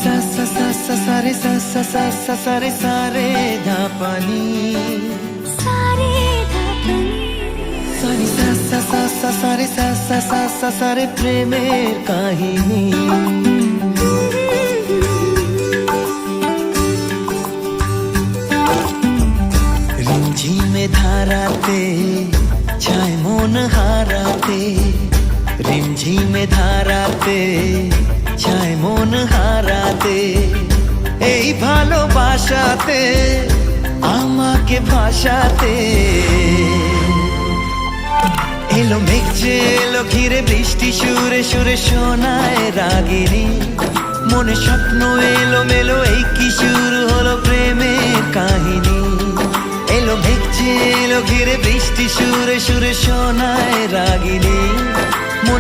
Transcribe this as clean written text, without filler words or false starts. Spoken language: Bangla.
सा सा सा सा सा रे सा सा सा सा सा रे सा रे धा पानी सारी सा सा सा सा सा रे सा सा सा सा सा रे প্রেমের কাহিনী रिमझिमे धाराते চায় মন হারাতে रिमझिमे धाराते চায় মন হারাতে এই ভালোবাসাতে আমাকে ভাসাতে এলো মেঘ যে এলো ঘিরে বৃষ্টি সুরে সুরে শোনায় রাগিনী মনে স্বপ্ন এলো মেলো এই কি শুরু হলো প্রেমের কাহিনী এলো মেঘ যে এলো ঘিরে বৃষ্টি সুরে সুরে শোনায় রাগিনী